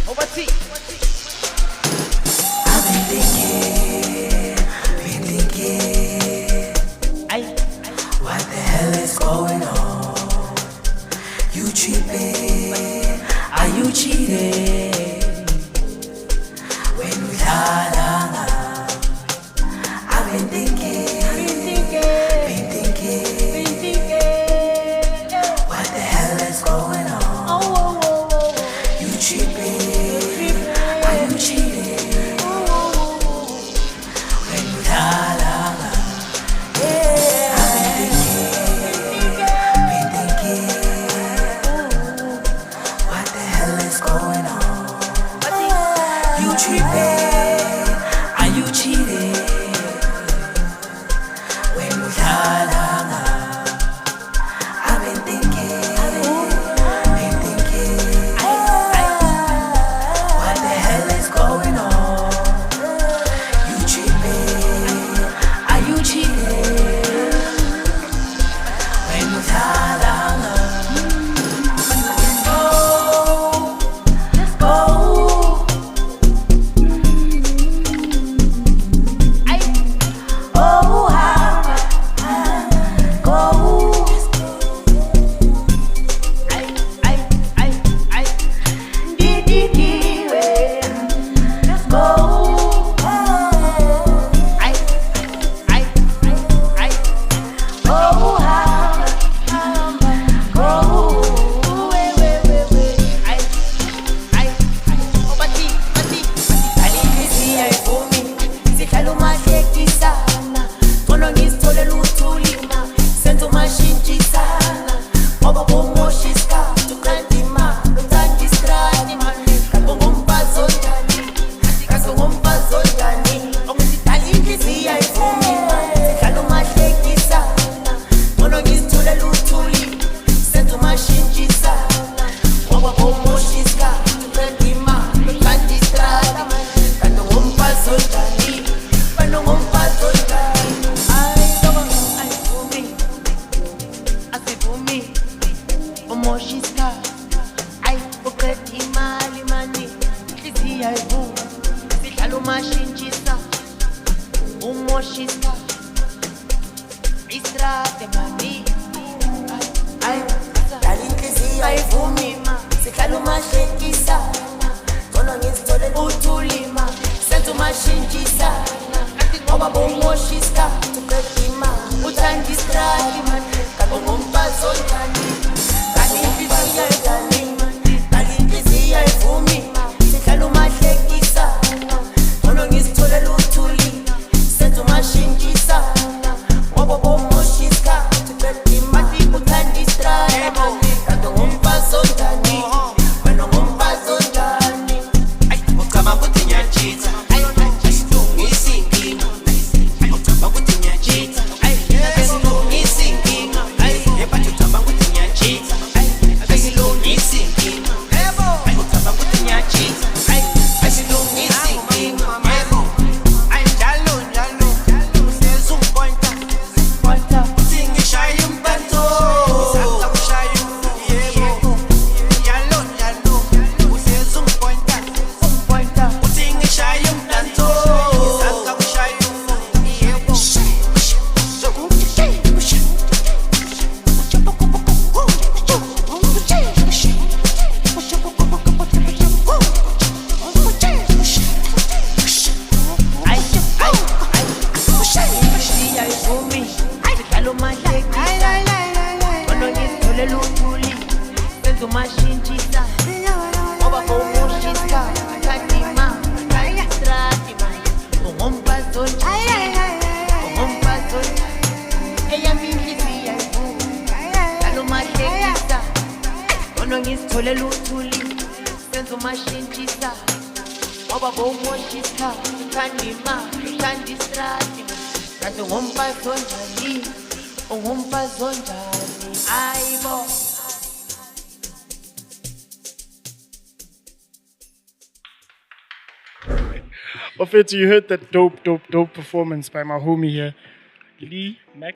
I've been thinking, what the hell is going on? You cheating? Are you cheating? When we talanga, I've been thinking, what the hell is going on? You cheating? Are you cheating? When we talanga, I've been thinking, what the hell is going on? You cheating? Are you cheating? When we talanga, I've been thinking, what the hell is going on? You cheating? Are you cheating? When we talanga, let's go. Oh, go. Let's go. Ofetu, you heard that dope performance by my homie here, Lee Mac.